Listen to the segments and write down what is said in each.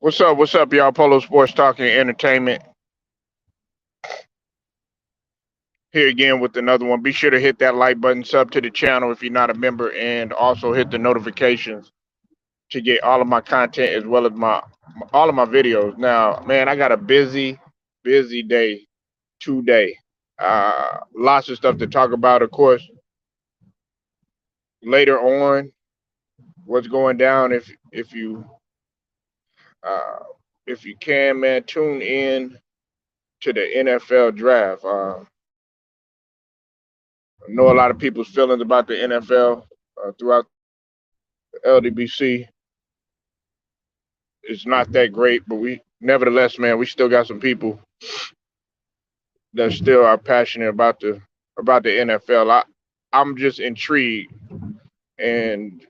What's up? What's up, y'all? Polo Sports Talking Entertainment here again with another one. Be sure to hit that like button, sub to the channel if you're not a member, and also hit the notifications to get all of my content as well as my all of my videos. Now, man, I got a busy day today. Lots of stuff to talk about, of course. Later on, what's going down uh, if you can, man, tune in to the NFL draft. I know a lot of people's feelings about the NFL throughout the LDBC. It's not that great, but nevertheless, man, we still got some people that still are passionate about the NFL. I'm just intrigued and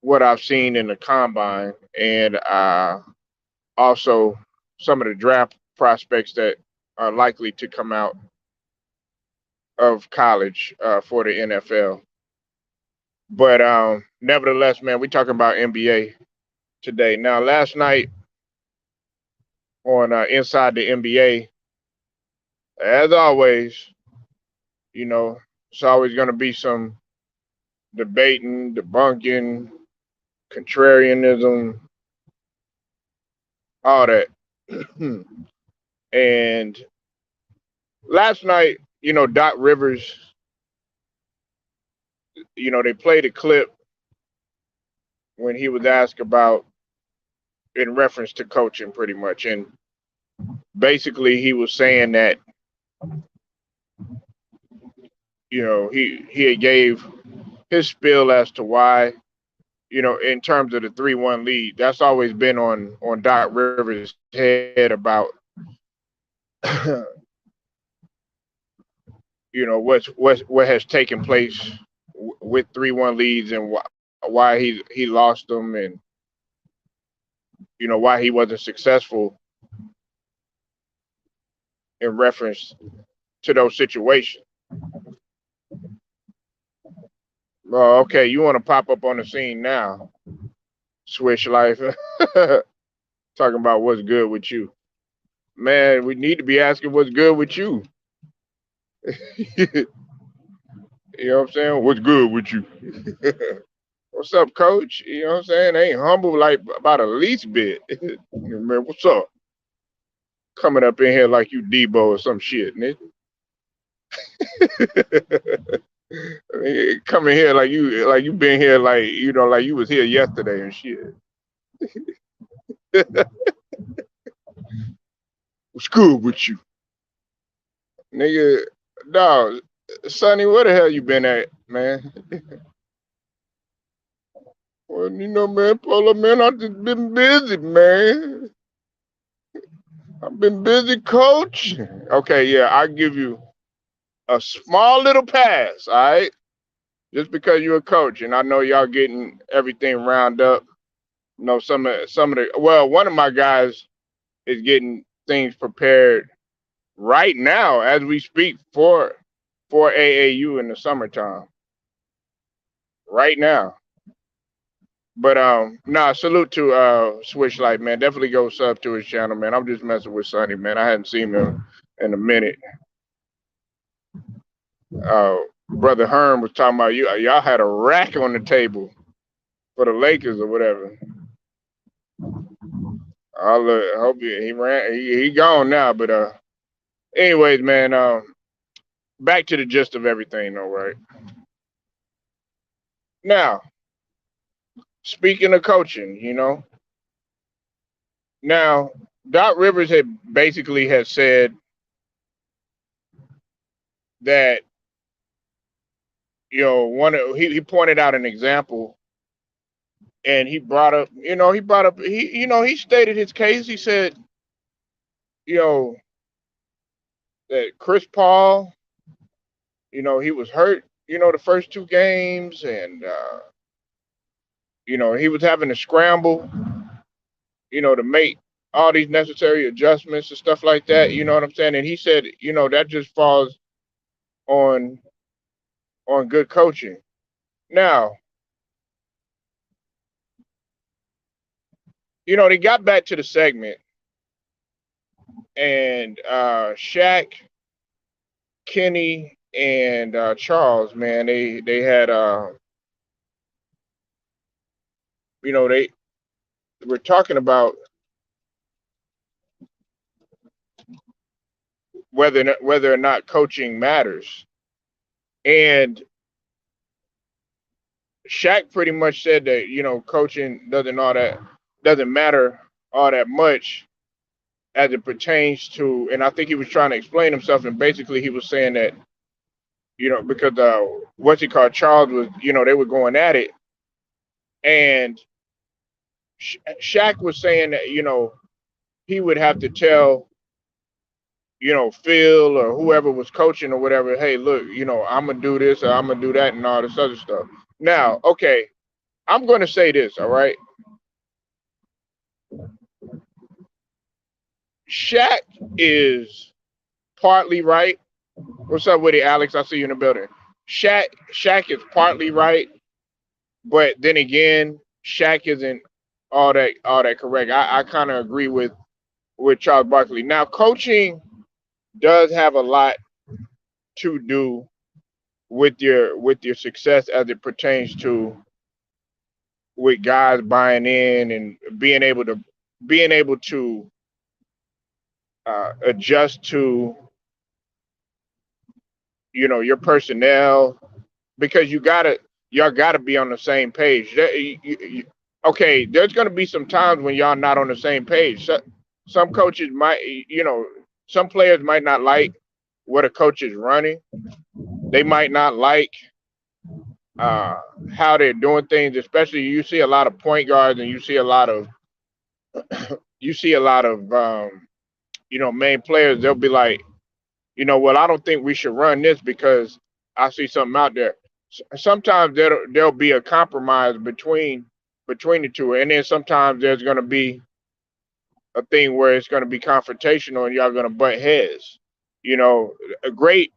what I've seen in the combine, and also some of the draft prospects that are likely to come out of college for the NFL. But nevertheless, man, we talking about NBA today. Now, last night on Inside the NBA, as always, you know, it's always going to be some debating, debunking, contrarianism, all that. And last night, Doc Rivers, they played a clip when he was asked about in reference to coaching pretty much. And basically he was saying that, he gave his spiel as to why, in terms of the 3-1 lead, that's always been on Doc Rivers' head about, what has taken place with 3-1 leads and why he lost them, and why he wasn't successful in reference to those situations. Okay, you want to pop up on the scene now, Swish Life, talking about what's good with you. Man, we need to be asking what's good with you. You know what I'm saying? What's good with you? What's up, coach? You know what I'm saying? They ain't humble like about a least bit. Man, what's up? Coming up in here like you Debo or some shit, nigga. Coming here like you been here like like you was here yesterday and shit. What's good with you, nigga? Dog, Sonny, where the hell you been at, man? Well, man, Polo, man, I just been busy, man. I've been busy, coach. Okay, yeah, I give you a small little pass, all right? Just because you're a coach, and I know y'all getting everything round up. One of my guys is getting things prepared right now as we speak for AAU in the summertime. Right now. But nah, salute to Switchlight, man. Definitely go sub to his channel, man. I'm just messing with Sonny, man. I hadn't seen him in a minute. Brother Herm was talking about y'all had a rack on the table for the Lakers or whatever. I hope he ran. He gone now, but anyways, man. Back to the gist of everything, though, right? Now, speaking of coaching, now Doc Rivers had basically has said that he pointed out an example, and he stated his case. He said, you know that Chris Paul, he was hurt, the first two games, and he was having to scramble, to make all these necessary adjustments and stuff like that. You know what I'm saying? And he said, that just falls on good coaching. Now, they got back to the segment, and Shaq, Kenny, and Charles, man, they had they were talking about whether or not coaching matters, and Shaq pretty much said that coaching doesn't matter all that much as it pertains to, and I think he was trying to explain himself, and basically he was saying that because what's he called, Charles was, they were going at it, and Shaq was saying that he would have to tell Phil or whoever was coaching or whatever, hey, look, I'm gonna do this or I'm gonna do that and all this other stuff. Now, okay, I'm gonna say this, all right. Shaq is partly right. What's up with it, Alex? I see you in the building. Shaq is partly right, but then again, Shaq isn't all that correct. I kind of agree with Charles Barkley. Now, coaching does have a lot to do with your success as it pertains to with guys buying in and being able to adjust to your personnel, because y'all gotta be on the same page. Okay, there's gonna be some times when y'all not on the same page. Some coaches might, some players might not like what a coach is running. They might not like uh, how they're doing things. Especially, you see a lot of point guards, and you see a lot of main players. They'll be like, well, I don't think we should run this because I see something out there. Sometimes there'll be a compromise between the two, and then sometimes there's going to be a thing where it's going to be confrontational and y'all going to butt heads. You know, a great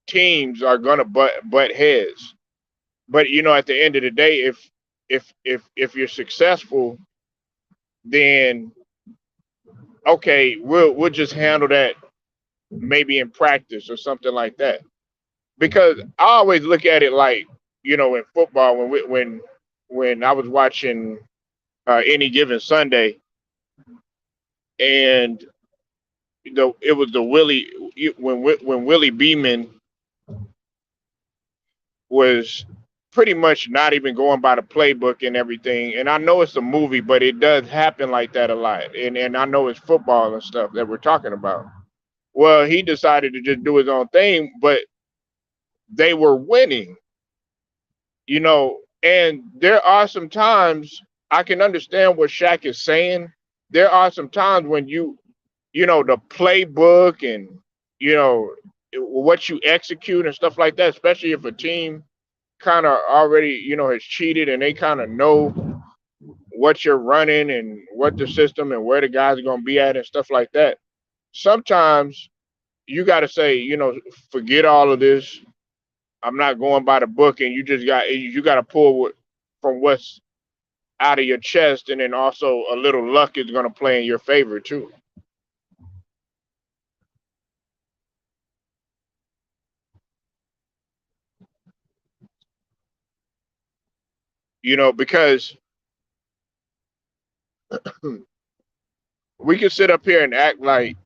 teams are going to butt heads. But at the end of the day, if you're successful, then okay, we'll just handle that maybe in practice or something like that. Because I always look at it like, in football, when I was watching any given Sunday, and it was the when Willie Beeman was pretty much not even going by the playbook and everything. And I know it's a movie, but it does happen like that a lot. And I know it's football and stuff that we're talking about. Well, he decided to just do his own thing, but they were winning, and there are some times I can understand what Shaq is saying. There are some times when the playbook and, you know, what you execute and stuff like that, especially if a team kind of already, has cheated and they kind of know what you're running and what the system and where the guys are going to be at and stuff like that. Sometimes you got to say, forget all of this. I'm not going by the book, and you got to pull from what's out of your chest, and then also a little luck is going to play in your favor too. Because we can sit up here and act like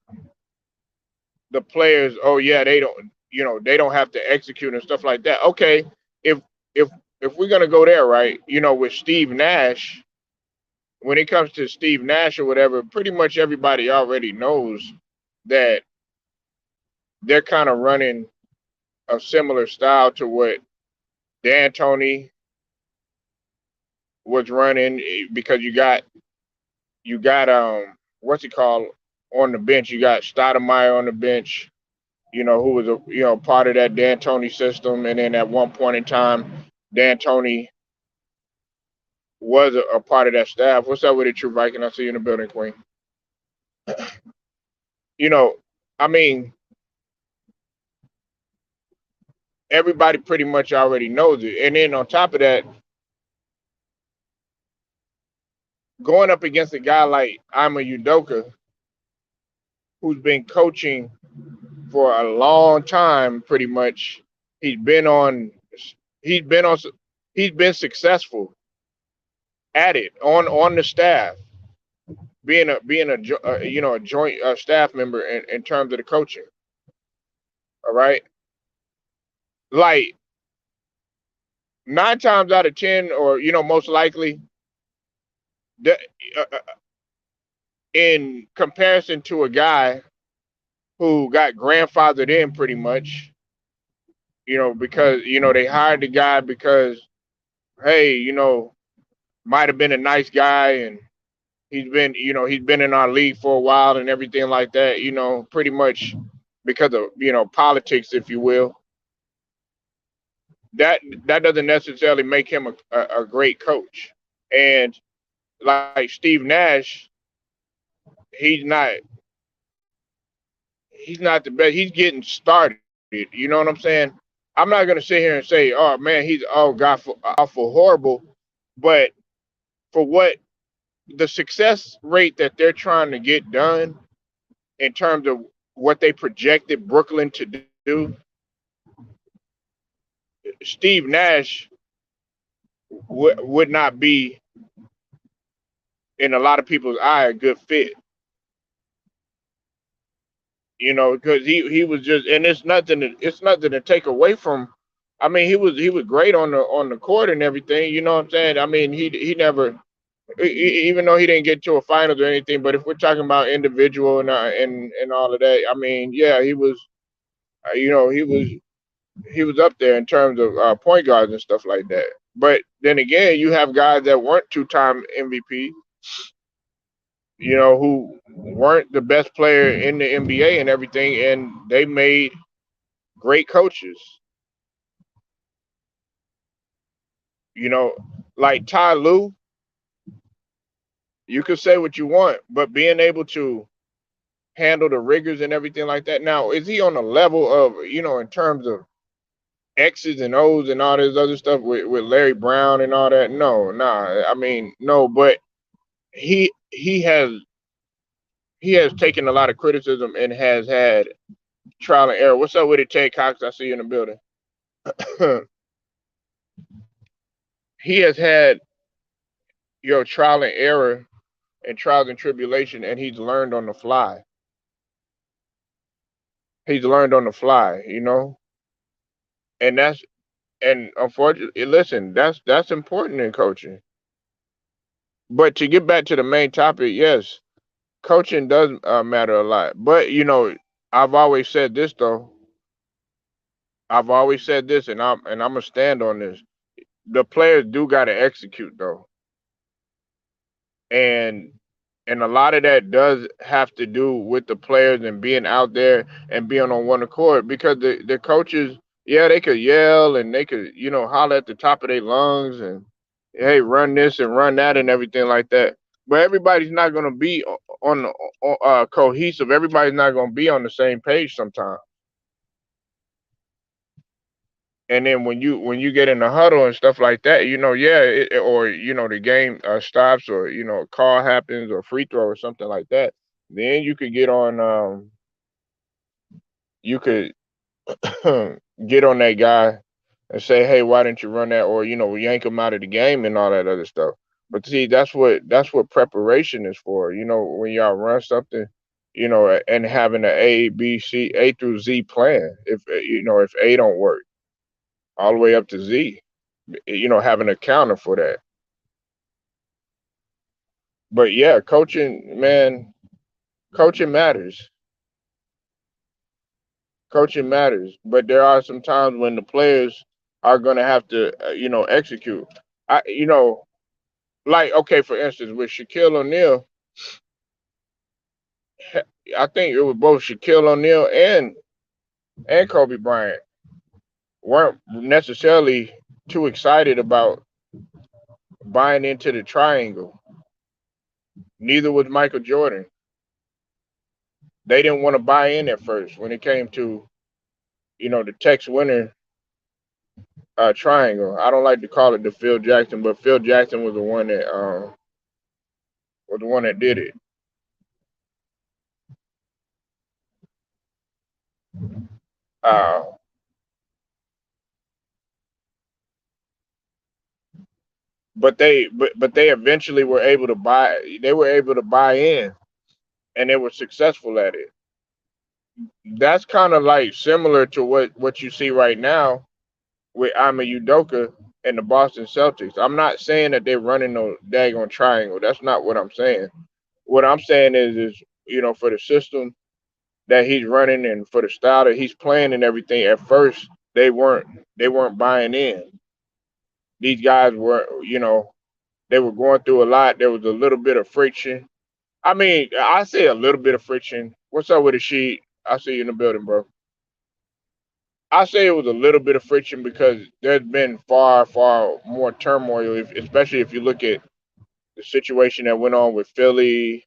the players, oh yeah, they don't have to execute and stuff like that. Okay, if if if we're gonna go there, right? With Steve Nash, when it comes to Steve Nash or whatever, pretty much everybody already knows that they're kind of running a similar style to what D'Antoni was running, because you got what's it called on the bench. You got Stoudemire on the bench, who was a part of that D'Antoni system, and then at one point in time, D'Antoni was a part of that staff. What's up with it, True Viking? I see you in the building, Queen. You know, I mean, everybody pretty much already knows it, and then on top of that, going up against a guy like Ima Udoka, who's been coaching for a long time, pretty much. He's been on. He's been on. He's been successful at it on the staff, being a a joint staff member in terms of the coaching. All right, like 9 times out of 10, or most likely, the, uh, uh, in comparison to a guy who got grandfathered in pretty much, because they hired the guy because, hey, might have been a nice guy, and he's been in our league for a while and everything like that, pretty much because of politics, if you will. That doesn't necessarily make him a great coach. And like Steve Nash, he's not he's not the best. He's getting started. You know what I'm saying? I'm not gonna sit here and say, oh man, he's god for awful horrible, but for what the success rate that they're trying to get done in terms of what they projected Brooklyn to do, Steve Nash would not be, in a lot of people's eye, a good fit. Because he was just, and it's nothing to take away from. I mean, he was great on the court and everything. You know what I'm saying? I mean, he never, even though he didn't get to a finals or anything. But if we're talking about individual and all of that, I mean, yeah, he was, he was up there in terms of point guards and stuff like that. But then again, you have guys that weren't two-time MVP, who weren't the best player in the NBA and everything, and they made great coaches. You know, like Ty Lue, you could say what you want, but being able to handle the rigors and everything like that. Now, is he on the level of, in terms of X's and O's and all this other stuff with Larry Brown and all that? No, nah. I mean, no, but he he has he has taken a lot of criticism and has had trial and error. What's up with it, Ted Cox? I see you in the building. He has had trial and error and trials and tribulation, and he's learned on the fly. He's learned on the fly, and unfortunately, listen, that's important in coaching. But to get back to the main topic, yes, coaching does matter a lot. But I've always said this though. I've always said this, and I'm gonna stand on this. The players do got to execute though, and a lot of that does have to do with the players and being out there and being on one accord, because the coaches, yeah, they could yell and they could holler at the top of their lungs and, hey, run this and run that and everything like that, but everybody's not going to be cohesive. Everybody's not going to be on the same page sometimes. And then when you get in the huddle and stuff like that, yeah, or the game stops, or a call happens, or free throw or something like that, then you could get on, you could get on that guy and say, hey, why didn't you run that, or yank him out of the game and all that other stuff. But see, that's what preparation is for. When y'all run something, and having an A through Z plan. If A don't work, all the way up to Z, having a counter for that. But yeah, coaching, man, coaching matters. Coaching matters. But there are some times when the players are going to have to, execute. Like, okay, for instance, with Shaquille O'Neal, I think it was both Shaquille O'Neal and Kobe Bryant weren't necessarily too excited about buying into the triangle. Neither was Michael Jordan. They didn't want to buy in at first when it came to, the Tex Winter triangle. I don't like to call it the Phil Jackson, but Phil Jackson was the one that was the one that did it. Uh, but they eventually were able to buy. They were able to buy in, and they were successful at it. That's kind of like similar to what you see right now with Ama Udoka and the Boston Celtics. I'm not saying that they're running no daggone triangle. That's not what I'm saying. What I'm saying is for the system that he's running and for the style that he's playing and everything. At first, they weren't buying in. These guys were, they were going through a lot. There was a little bit of friction. I mean, I say a little bit of friction. What's up with the sheet? I see you in the building, bro. I say it was a little bit of friction because there's been far, far more turmoil, especially if you look at the situation that went on with Philly.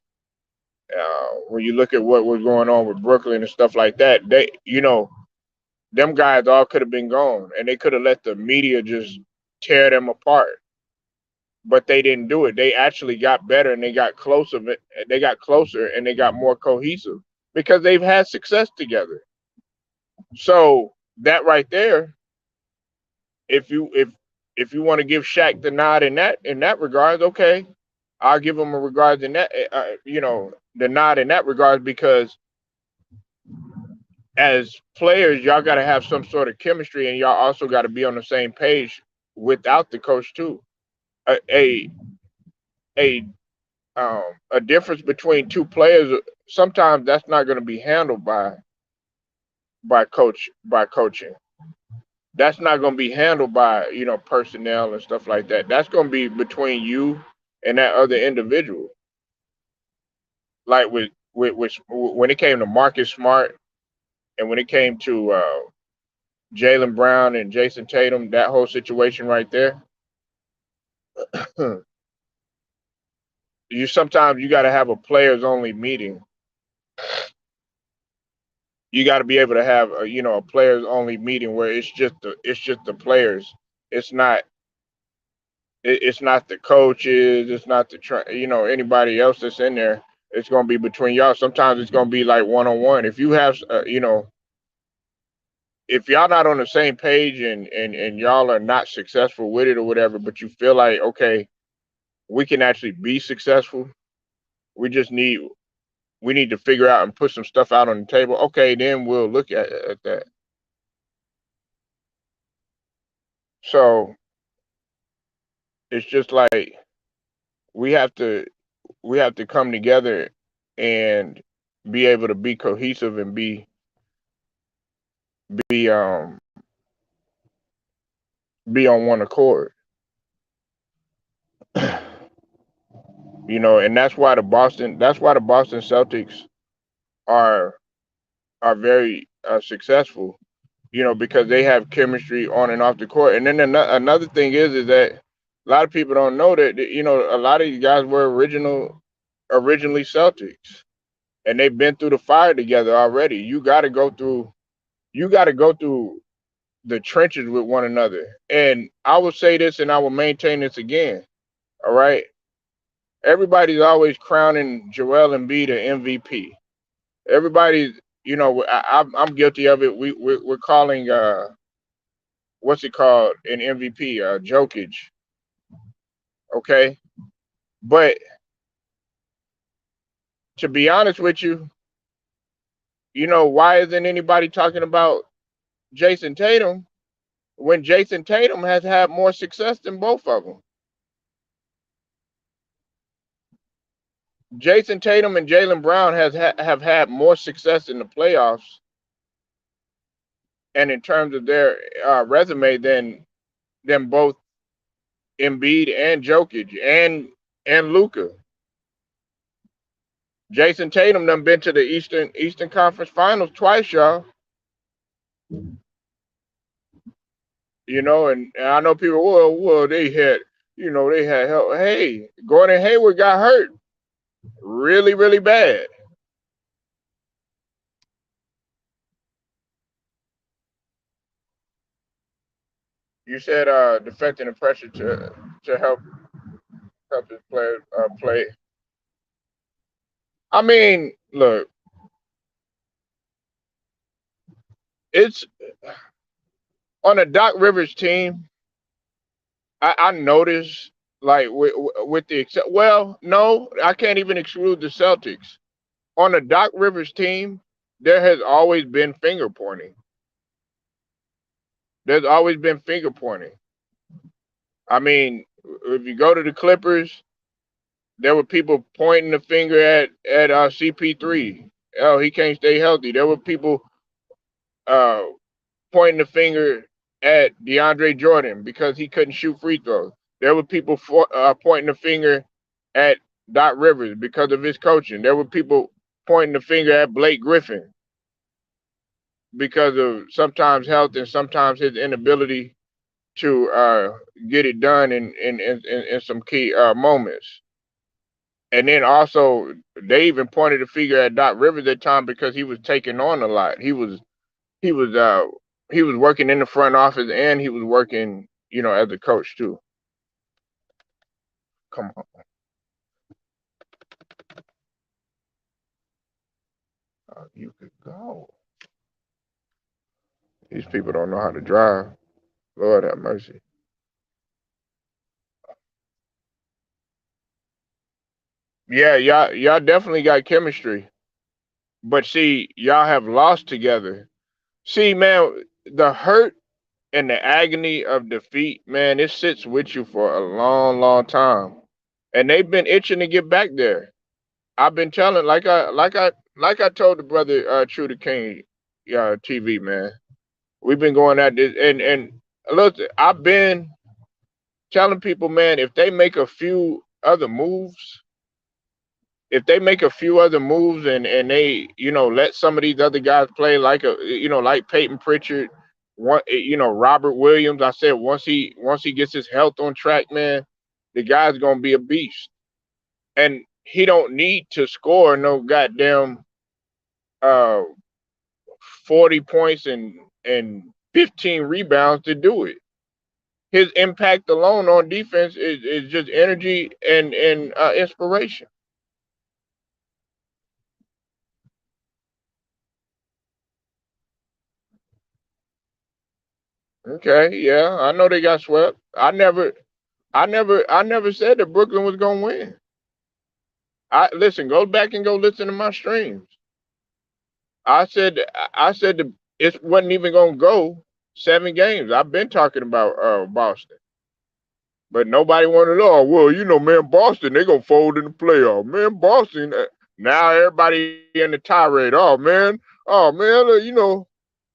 When you look at what was going on with Brooklyn and stuff like that, them guys all could have been gone, and they could have let the media just tear them apart. But they didn't do it. They actually got better, and they got closer. They got closer, and they got more cohesive because they've had success together. So that right there, if you if if you want to give Shaq the nod in that regards, okay, I'll give him a regards in that the nod in that regards because as players, y'all got to have some sort of chemistry, and y'all also got to be on the same page without the coach too. A a a, a difference between two players sometimes that's not going to be handled by coaching. That's not going to be handled by personnel and stuff like that. That's going to be between you and that other individual. Like with when it came to Marcus Smart and when it came to Jalen Brown and Jason Tatum, that whole situation right there. You sometimes you got to have a players only meeting. You got to be able to have a players only meeting where it's just the players. It's not it's not the coaches. It's not anybody else that's in there. It's gonna be between y'all. Sometimes it's gonna be like one on one. If you have if y'all not on the same page and y'all are not successful with it or whatever, but you feel like okay, we can actually be successful. We just need to figure out and put some stuff out on the table. Okay, then we'll look at that. So it's just like we have to we have to come together and be able to be cohesive and be um be on one accord. And that's why the Boston Celtics are are very successful. Because they have chemistry on and off the court. And then another thing is that a lot of people don't know that a lot of these guys were originally Celtics, and they've been through the fire together already. You got to go through the trenches with one another. And I will say this, and I will maintain this again. All right, everybody's always crowning Joel Embiid an MVP. Everybody's, I'm guilty of it. We're calling what's it called an MVP, Jokic. Okay, but to be honest with you, why isn't anybody talking about Jason Tatum when Jason Tatum has had more success than both of them? Jason Tatum and Jalen Brown have had more success in the playoffs and in terms of their resume than both Embiid and Jokic and Luca. Jason Tatum done been to the Eastern Conference Finals twice, y'all. And I know people. Well, they had help. Hey, Gordon Hayward got hurt really, really bad. You said deflecting the pressure to help his player play. I mean, look, it's on a Doc Rivers team. I noticed like with the well, no, I can't even exclude the Celtics. On a Doc Rivers team, there has always been finger pointing. There's always been finger pointing. I mean, if you go to the Clippers, there were people pointing the finger at CP3. Oh, he can't stay healthy. There were people uh, pointing the finger at DeAndre Jordan because he couldn't shoot free throws. There were people pointing the finger at Doc Rivers because of his coaching. There were people pointing the finger at Blake Griffin because of sometimes health and sometimes his inability to get it done in some key moments. And then also they even pointed a finger at Doc Rivers at time because he was taking on a lot. He was uh he was working in the front office and he was working, as a coach too. Come on, you could go. These people don't know how to drive. Lord have mercy. Yeah, y'all definitely got chemistry. But see, y'all have lost together. See, man, the hurt and the agony of defeat, man, it sits with you for a long, long time. And they've been itching to get back there. I've been telling, like I told the brother True the King, TV man. We've been going at this, and look, I've been telling people, man, if they make a few other moves, and they, let some of these other guys play like Peyton Pritchard, Robert Williams. I said once he gets his health on track, man, the guy's gonna be a beast, and he don't need to score no goddamn uh 40 points and 15 rebounds to do it. His impact alone on defense is just energy and inspiration. Okay, yeah, I know they got swept. I never said that Brooklyn was gonna win. I listen. Go back and go listen to my streams. I said that it wasn't even gonna go 7 games. I've been talking about Boston, but nobody wanted to know. Oh, well, man, Boston they gonna fold in the playoff. Man, Boston. Now everybody in the tirade. Oh man.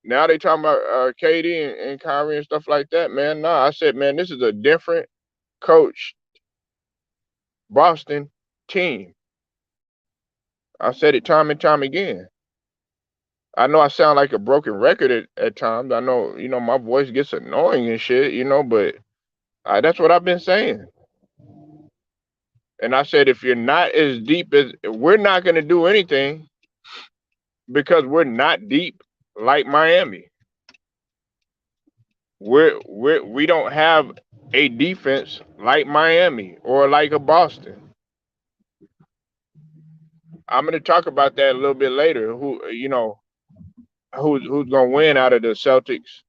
Now they talking about Katie and Kyrie and stuff like that. Man, nah. I said, man, this is a different coach Boston team. I said it time and time again. I know I sound like a broken record at times. I know, my voice gets annoying and shit, but that's what I've been saying. And I said, if you're not as deep as we're not going to do anything because we're not deep like Miami. We don't have a defense like Miami or like a Boston. I'm going to talk about that a little bit later. Who's going to win out of the Celtics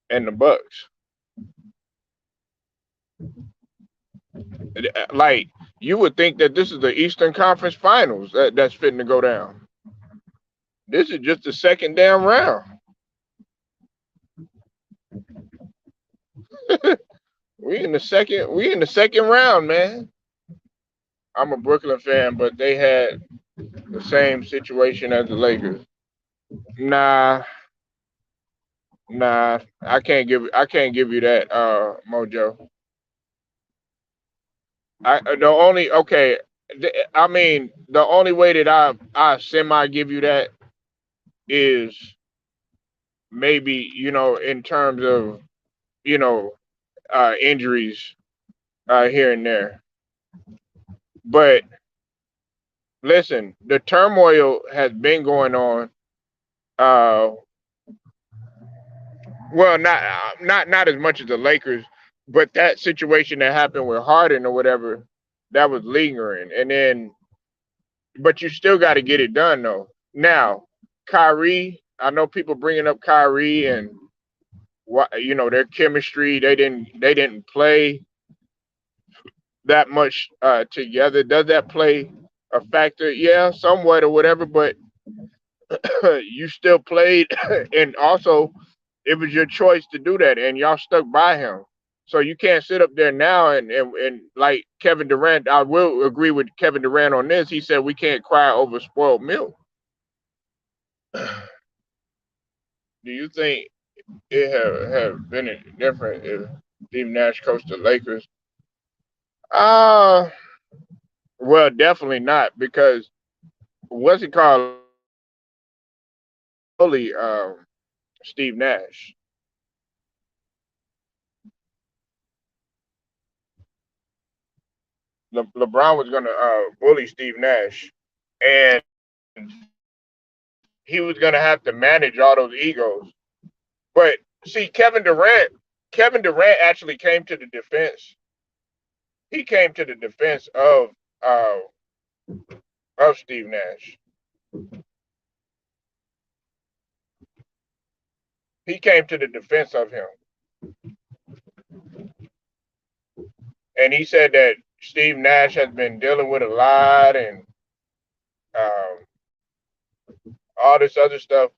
and the Bucks? Like you would think that this is the Eastern Conference Finals that's fitting to go down. This is just the second damn round. We in the second round, man. I'm a Brooklyn fan, but they had the same situation as the Lakers. Nah, nah, I can't give you that, Mojo. The only okay, I mean the only way that I semi give you that is maybe in terms of you know injuries here and there. But listen, the turmoil has been going on. Uh, well, not as much as the Lakers, but that situation that happened with Harden or whatever, that was lingering. And then but you still got to get it done though. Now, Kyrie, I know people bringing up Kyrie and what their chemistry. They didn't play that much together. Does that play a factor? Yeah, somewhat or whatever. But you still played, and also it was your choice to do that, and y'all stuck by him. So you can't sit up there now and like Kevin Durant. I will agree with Kevin Durant on this. He said we can't cry over spoiled milk. Do you think it have been different if Steve Nash coached the Lakers? Uh well, definitely not because what's it called? Bully Steve Nash. LeBron was gonna bully Steve Nash, and he was gonna have to manage all those egos. But see, Kevin Durant actually came to the defense. He came to the defense uh, of Steve Nash. He came to the defense of him, and he said that Steve Nash has been dealing with a lot and um, all this other stuff.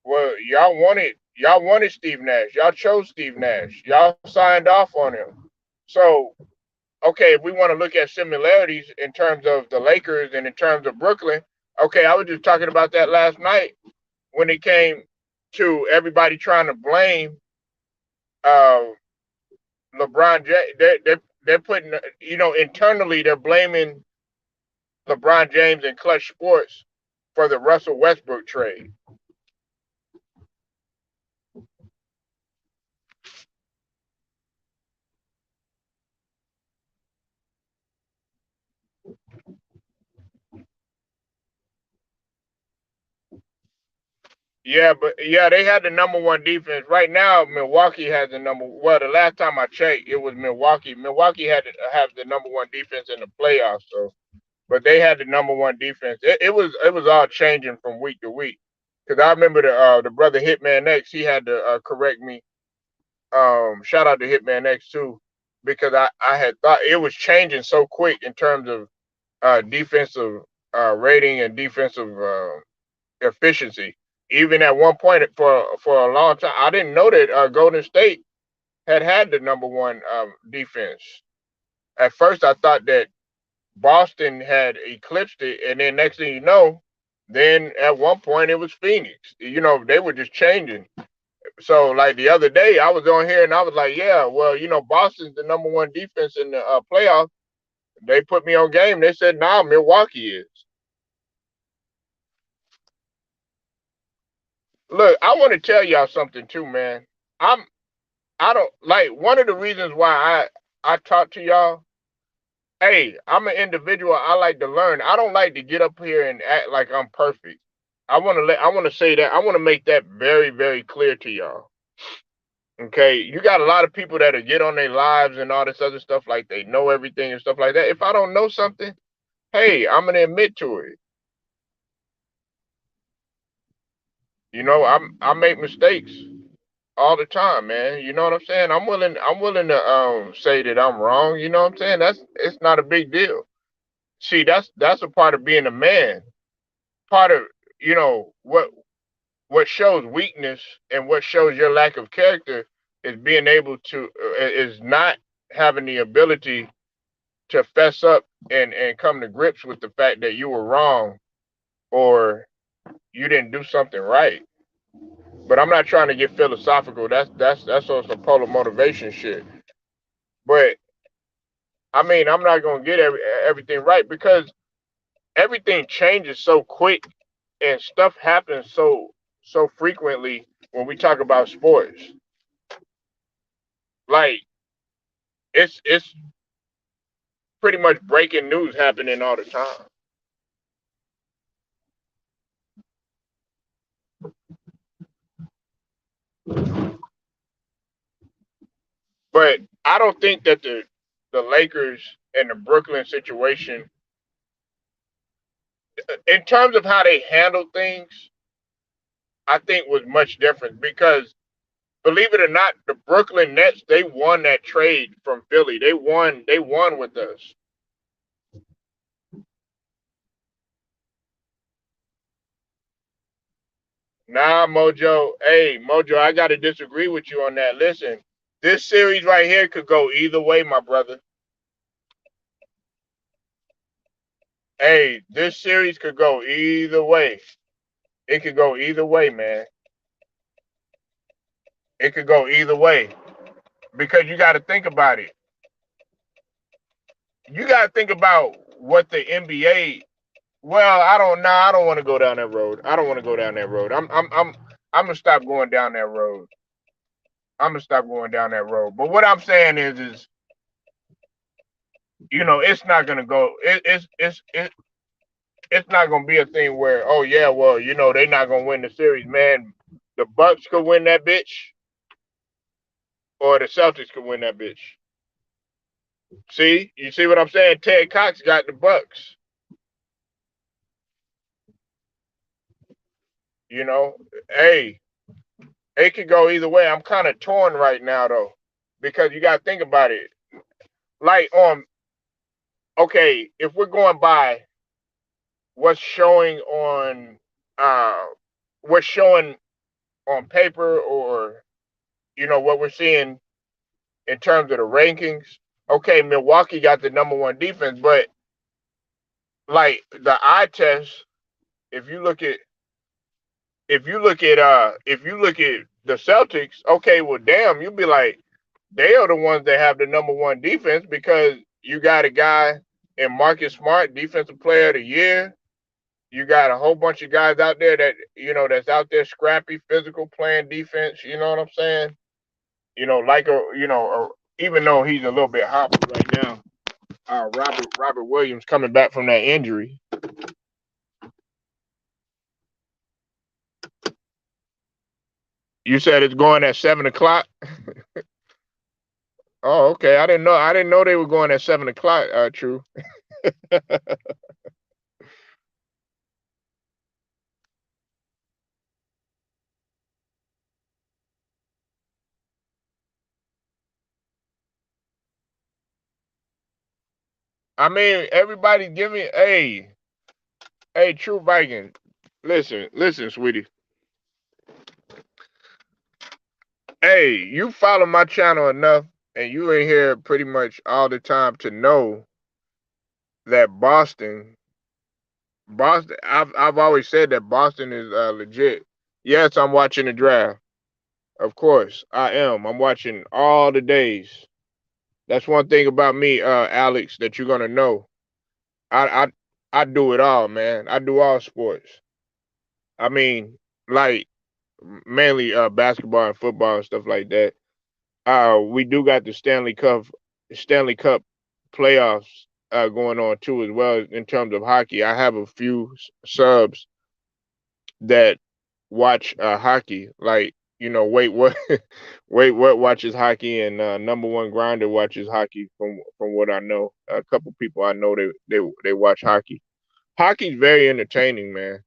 Well, y'all wanted Steve Nash. Y'all chose Steve Nash. Y'all signed off on him. So okay, if we want to look at similarities in terms of the Lakers and in terms of Brooklyn, okay, I was just talking about that last night when it came to everybody trying to blame uh, LeBron James. They're putting internally they're blaming LeBron James and Clutch Sports for the Russell Westbrook trade. Yeah, but yeah, they had the number one defense. Right now, Milwaukee has the number. Well, the last time I checked, it was Milwaukee. Milwaukee had to have the number one defense in the playoffs. So, but they had the number one defense. It was all changing from week to week. Because I remember the brother Hitman X, he had to correct me. Shout out to Hitman X too, because I had thought it was changing so quick in terms of defensive rating and defensive efficiency. Even at one point for a long time, I didn't know that Golden State had the number one defense. At first, I thought that Boston had eclipsed it, and then next thing you know, then at one point it was Phoenix. They were just changing. So like the other day, I was on here and I was like, yeah, well, Boston's the number one defense in the playoffs. They put me on game. They said, nah, Milwaukee is. Look, I want to tell y'all something too, man. I'm I don't like one of the reasons why I talk to y'all. Hey, I'm an individual. I like to learn. I don't like to get up here and act like I'm perfect. I want to say that. I want to make that very very clear to y'all. Okay, you got a lot of people that get on their lives and all this other stuff like they know everything and stuff like that. If I don't know something, hey, I'm gonna admit to it. I make mistakes all the time, man. You know what I'm saying? I'm willing to say that I'm wrong. You know what I'm saying? It's not a big deal. See, that's a part of being a man. Part of what shows weakness and what shows your lack of character is being able to is not having the ability to fess up and come to grips with the fact that you were wrong or you didn't do something right. But I'm not trying to get philosophical. That's on some polar motivation shit. But I mean, I'm not gonna get everything right because everything changes so quick and stuff happens so frequently when we talk about sports. Like it's pretty much breaking news happening all the time. But I don't think that the Lakers and the Brooklyn situation in terms of how they handle things, I think was much different because believe it or not, the Brooklyn Nets they won that trade from Philly. They won with us. Nah, Mojo. Hey, Mojo, I gotta disagree with you on that. Listen, this series right here could go either way, my brother. Hey, this series could go either way. It could go either way, man. It could go either way because you got to think about it. You got to think about what the NBA. Well, I don't know. I don't want to go down that road. I don't want to go down that road. I'm gonna stop going down that road. I'm gonna stop going down that road. But what I'm saying is, it's not gonna go. It's not gonna be a thing where, oh yeah, well, they're not gonna win the series, man. The Bucks could win that bitch, or the Celtics could win that bitch. See, you see what I'm saying? Ted Cox got the Bucks. You know, hey, it could go either way. I'm kind of torn right now though, because you got to think about it. Like okay, if we're going by what's showing on, uh, what's showing on paper, or what we're seeing in terms of the rankings. Okay, Milwaukee got the number one defense, but like the eye test, if you look at if you look at the Celtics, okay, well damn, you'd be like, they are the ones that have the number one defense because you got a guy in Marcus Smart, defensive player of the year. You got a whole bunch of guys out there that that's out there scrappy, physical, playing defense. You know what I'm saying? Like even though he's a little bit hobbled right now, Robert Williams coming back from that injury. You said it's going at 7 o'clock. Oh, okay. I didn't know. I didn't know they were going at 7 o'clock. True. I mean, everybody give me. Hey, True Viking. Listen, sweetie. Hey, you follow my channel enough, and you in here pretty much all the time to know that Boston. I've always said that Boston is legit. Yes, I'm watching the draft. Of course, I am. I'm watching all the days. That's one thing about me, Alex, that you're gonna know. I I do it all, man. I do all sports. I mean, like mainly basketball and football and stuff like that. We do got the Stanley Cup playoffs going on too as well in terms of hockey. I have a few subs that watch hockey, like wait what, wait what watches hockey, and number one grinder watches hockey. From what I know, a couple people I know they watch hockey. Hockey's very entertaining, man.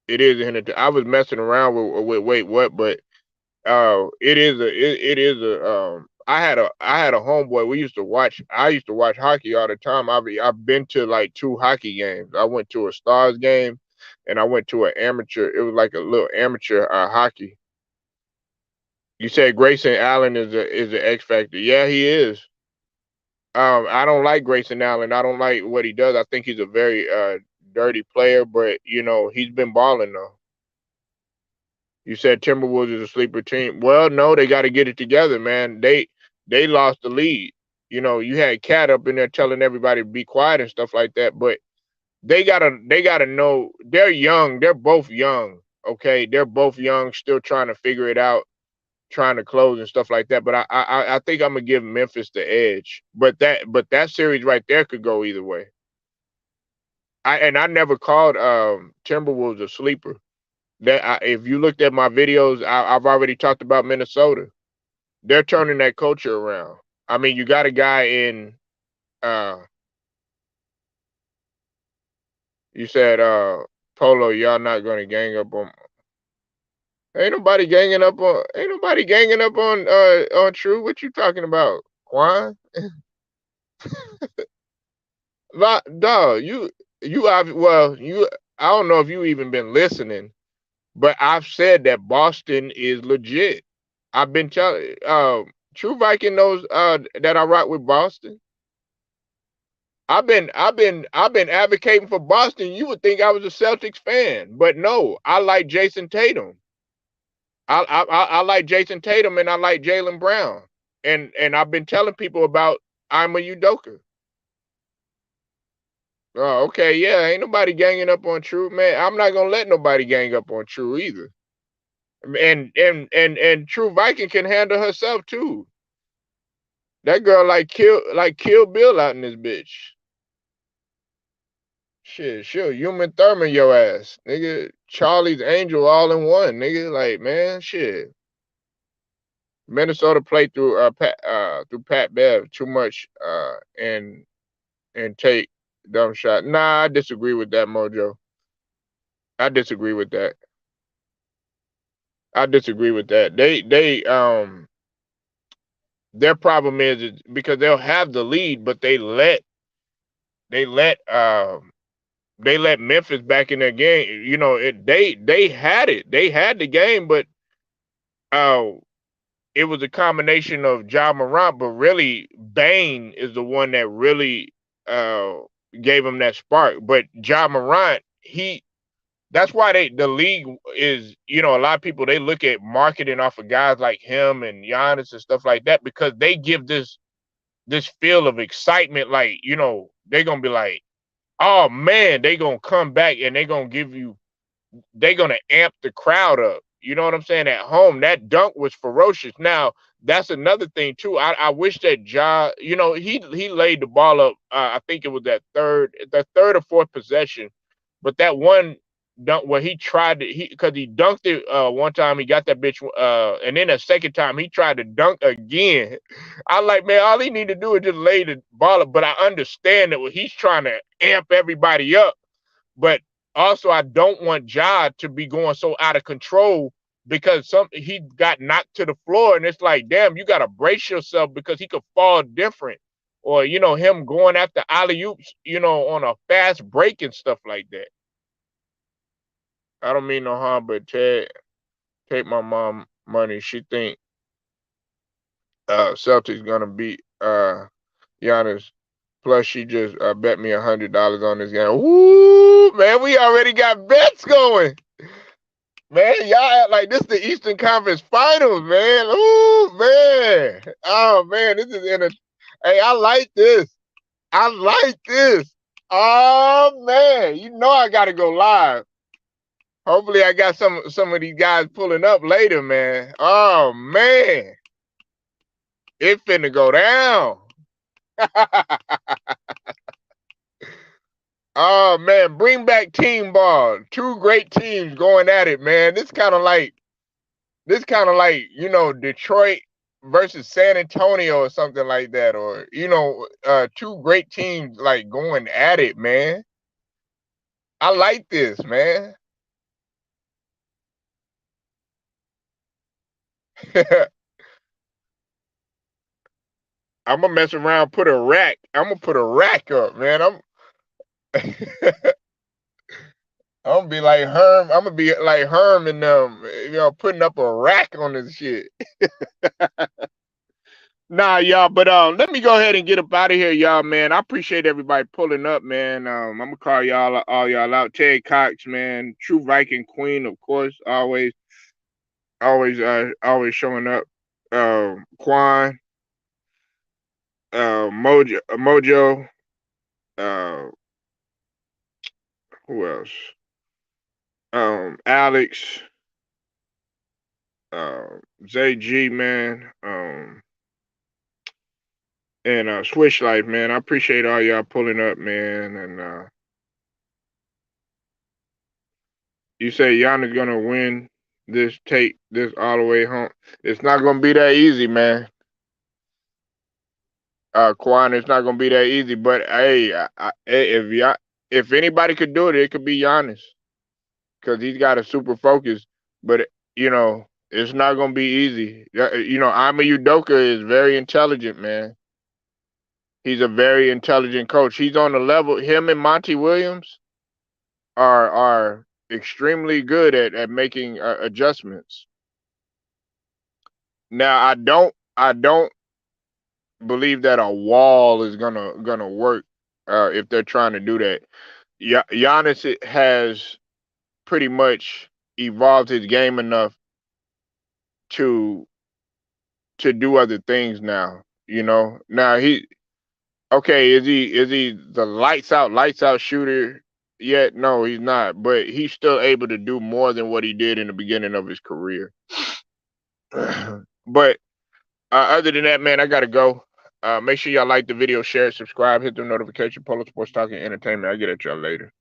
It is entertaining. I was messing around with wait what, but it is a. I had a homeboy. I used to watch hockey all the time. I've been to like two hockey games. I went to a Stars game, and I went to an amateur. It was like a little amateur hockey. You said Grayson Allen is an X factor. Yeah, he is. I don't like Grayson Allen. I don't like what he does. I think he's a very dirty player, but he's been balling though. You said Timberwolves is a sleeper team. Well, no, they got to get it together, man. They lost the lead. You had Cat up in there telling everybody to be quiet and stuff like that, but they gotta know they're young. They're both young. Okay, they're both young, still trying to figure it out, trying to close and stuff like that. But I think I'm gonna give Memphis the edge. But that series right there could go either way. I never called Timberwolves a sleeper. If you looked at my videos, I've already talked about Minnesota. They're turning that culture around. I mean, you got a guy in uh You said, Polo, y'all not gonna gang up on. Ain't nobody ganging up on True. What you talking about, Quan? Dog, you. I don't know if you even been listening, but I've said that Boston is legit. I've been telling. True Viking knows that I rock with Boston. I've been advocating for Boston. You would think I was a Celtics fan, but no, I like Jason Tatum. I like Jason Tatum and I like Jaylen Brown. And I've been telling people about Ima Udoka. Oh, okay, yeah, ain't nobody ganging up on True, man. I'm not gonna let nobody gang up on True either. And True Viking can handle herself too. That girl like kill Bill out in this bitch. Shit, she'll human Thurman your ass, nigga. Charlie's Angel all in one, nigga. Like, man, shit. Minnesota played through Pat Bev too much and take dumb shot. Nah, I disagree with that, Mojo. I disagree with that. I disagree with that. They their problem is because they'll have the lead, but they let they let Memphis back in their game. You know, they had it. They had the game, but uh it was a combination of Ja Morant, but really Bane is the one that really uh gave him that spark. But Ja Morant, that's why the league is, a lot of people, they look at marketing off of guys like him and Giannis and stuff like that because they give this feel of excitement, like, they're gonna be like, oh man, they gonna come back and they're gonna amp the crowd up. You know what I'm saying? At home, that dunk was ferocious. Now, that's another thing too. I wish that he laid the ball up. I think it was the third or fourth possession, but that one dunk where he tried to because he dunked it one time, he got that bitch, and then a second time he tried to dunk again. I like, man, all he need to do is just lay the ball up. But I understand that he's trying to amp everybody up, but also I don't want Ja to be going so out of control because he got knocked to the floor, and it's like, damn, you gotta brace yourself because he could fall different. Or, him going after alley oops, on a fast break and stuff like that. I don't mean no harm, but take my mom money. She think Celtics gonna beat Giannis. Plus, she just bet me $100 on this game. Woo, man, we already got bets going. Man, y'all act like this the Eastern Conference Finals, man. Ooh, man. Oh, man, this is Hey, I like this. I like this. Oh, man. You know I got to go live. Hopefully I got some of these guys pulling up later, man. Oh, man. It finna go down. Oh, man. Bring back team ball. Two great teams going at it, man. This kind of like Detroit versus San Antonio or something like that, or two great teams like going at it, man. I like this, man. I'm gonna mess around, put a rack. I'm gonna put a rack up, man. I'm gonna be like Herm. I'm gonna be like Herm and putting up a rack on this shit. Nah, y'all, but let me go ahead and get up out of here, y'all, man. I appreciate everybody pulling up, man. I'm gonna call all y'all out. Ted Cox, man, True Viking Queen, of course, always showing up. Quan, Mojo, uh, who else? Alex, Zay G, man, and Swish Life, man. I appreciate all y'all pulling up, man, and you say Giannis gonna win this, take this all the way home. It's not gonna be that easy, man. Quan, it's not gonna be that easy. But hey, if y'all if anybody could do it, it could be Giannis because he's got a super focus. But it's not gonna be easy. Ama Udoka is very intelligent, man. He's a very intelligent coach. He's on the level. Him and Monty Williams are extremely good at making adjustments. Now, I don't believe that a wall is gonna work if they're trying to do that. Giannis has pretty much evolved his game enough to do other things now. Now okay, is he the lights out shooter yet? No, he's not. But he's still able to do more than what he did in the beginning of his career. But other than that, man, I gotta go. Make sure y'all like the video, share it, subscribe, hit the notification, Polo Sports Talking Entertainment. I'll get at y'all later.